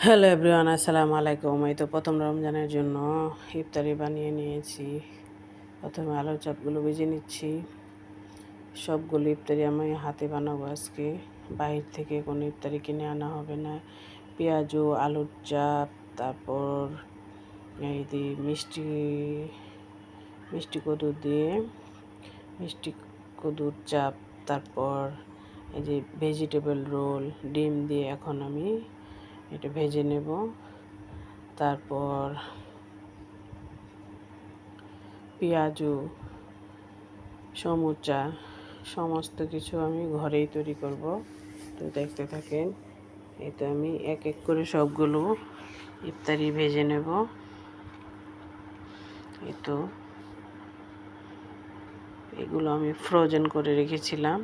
Hello everyone, আসসালামু আলাইকুম। এই তো প্রথম রমজানের জন্য ইফতারি বানিয়ে নিয়েছি। প্রথমে আলুর চপগুলো ভেজে নিচ্ছি। সবগুলো ইফতারি আমি হাতে বানাবো আজকে। বাহির থেকে কোনো ইফতারি কিনে আনা হবে না। পেঁয়াজু, আলুর চাপ, তারপর এই দিয়ে মিষ্টি মিষ্টি কদু দিয়ে মিষ্টি কদুর চাপ, তারপর এই যে ভেজিটেবল রোল, ডিম দিয়ে এখন আমি এটা ভেজে নেব। তারপর পেঁয়াজু, সমুচা, সমস্ত কিছু আমি ঘরেই তৈরি করব। তো দেখতে থাকেন। এই তো আমি এক এক করে সবগুলো ইফতারি ভেজে নেব। এই তো এগুলো আমি ফ্রোজেন করে রেখেছিলাম।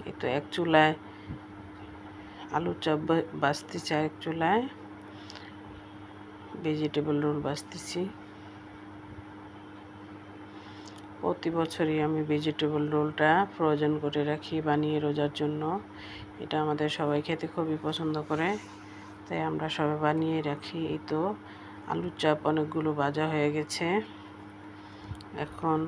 এই তো এক চুলায় আলুর চপ ভাজতেছি, আর এক চুলায় ভেজিটেবল রোল ভাজতেছি। প্রতি বছরই আমি ভেজিটেবল রোলটা ফ্রোজেন করে রাখি বানিয়ে রোজার জন্য। এটা আমাদের সবাই খেতে খুবই পছন্দ করে, তাই আমরা সবাই বানিয়ে রাখি। এই তো আলুর চপ অনেকগুলো ভাজা হয়ে গেছে। এখন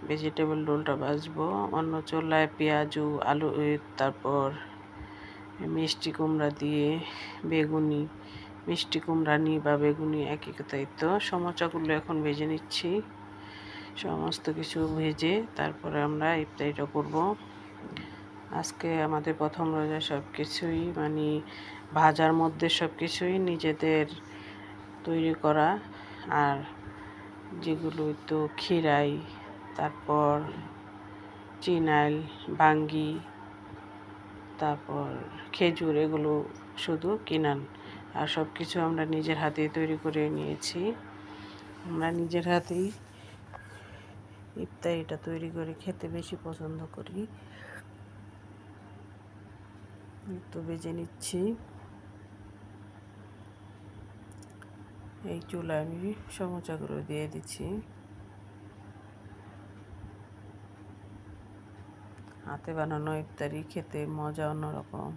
ভেজিটেবল রোলটা ভাজবো। অন্য চুলায় পেঁয়াজু, আলু, তারপর মিষ্টি কুমড়া দিয়ে বেগুনি, মিষ্টি কুমড়া নিই বা বেগুনি একই কথাই। তো সমোসাগুলো এখন ভেজে নিচ্ছি। সমস্ত কিছু ভেজে তারপরে আমরা ইফতারিটা করব। আজকে আমাদের প্রথম রোজা। সব কিছুই ভাজার মধ্যে সব কিছুই নিজেদের তৈরি করা। আর যেগুলো তো খিরাই, তারপর চিনাইল, বাঙ্গি, তারপর খেজুর, এগুলো শুধু কিনান। আর সব কিছু আমরা নিজের হাতেই তৈরি করে নিয়েছি। আমরা নিজের হাতেই ইফতারিটা তৈরি করে খেতে বেশি পছন্দ করি। একটু ভেজে নিচ্ছি। এই চুলায় আমি সমোসাগুলো দিয়ে দিচ্ছি। হাতে বানানো ইফতারি খেতে মজা অন্যরকম।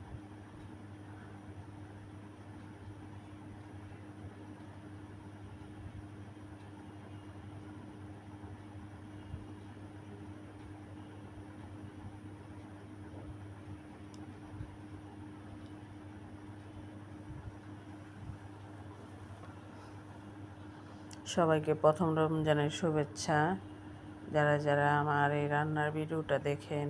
সবাইকে প্রথম রমজানের শুভেচ্ছা। যারা যারা আমার এই রান্নার ভিডিওটা দেখেন,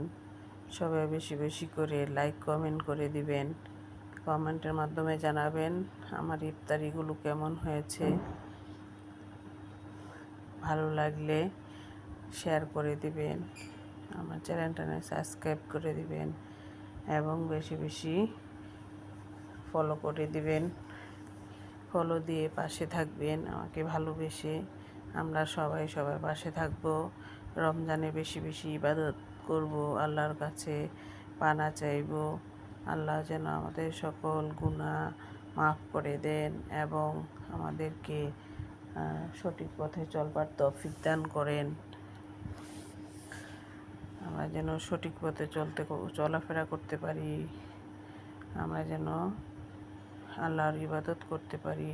সবাই বেশি বেশি করে লাইক কমেন্ট করে দিবেন। কমেন্টের মাধ্যমে জানাবেন আমার ইফতারিগুলো কেমন হয়েছে। ভালো লাগলে শেয়ার করে দিবেন, আমার চ্যানেলটা সাবস্ক্রাইব করে দিবেন এবং বেশি বেশি ফলো করে দিবেন। ফলো দিয়ে পাশে থাকবেন আমাকে ভালোবেসে। আমরা সবাই সবার পাশে থাকব। রমজানে বেশি বেশি ইবাদত করব, আল্লাহর কাছে পানা চাইব। আল্লাহ যেন আমাদের সকল গুনাহ মাফ করে দেন এবং আমাদেরকে সঠিক পথে চলবার তৌফিক দান করেন। আমরা যেন সঠিক পথে চলাফেরা করতে পারি। আমরা যেন আল্লাহর ইবাদত করতে পারি,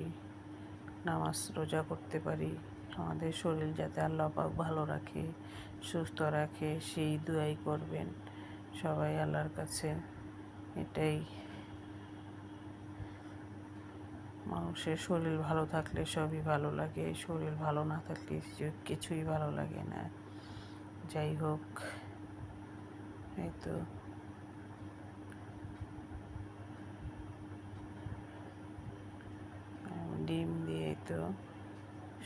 নামাজ রোজা করতে পারি। আমাদের শরীর যাতে আল্লাহ পাক ভালো রাখে, সুস্থ রাখে, সেই দুয়াই করবেন সবাই আল্লাহর কাছে। এটাই, মানুষের শরীর ভালো থাকলে সবই ভালো লাগে, শরীর ভালো না থাকলে কিছুই ভালো লাগে না। যাই হোক, এই তো ডিম দিয়ে তো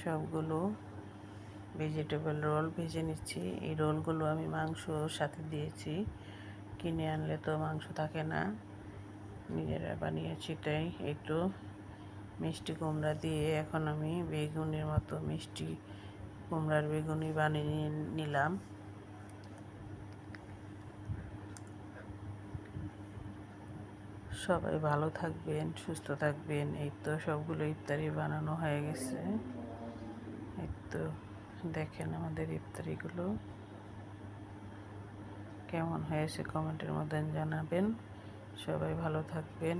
সবগুলো ভেজিটেবল রোল ভেজে নিচ্ছি। এই রোলগুলো আমি মাংসর সাথে দিয়েছি, কিনে আনলে তো মাংস থাকে না, নিজেরা বানিয়েছি। তাই একটু মিষ্টি কুমড়া দিয়ে এখন আমি বেগুনের মতো মিষ্টি কুমড়ার বেগুনি বানিয়ে নিলাম। সবাই ভালো থাকবেন, সুস্থ থাকবেন। এই তো সবগুলো ইফতারি বানানো হয়ে গেছে। এই তো দেখেন আমাদের ইফতারিগুলো। কেমন হয়েছে কমেন্টের মধ্যে জানাবেন। সবাই ভালো থাকবেন।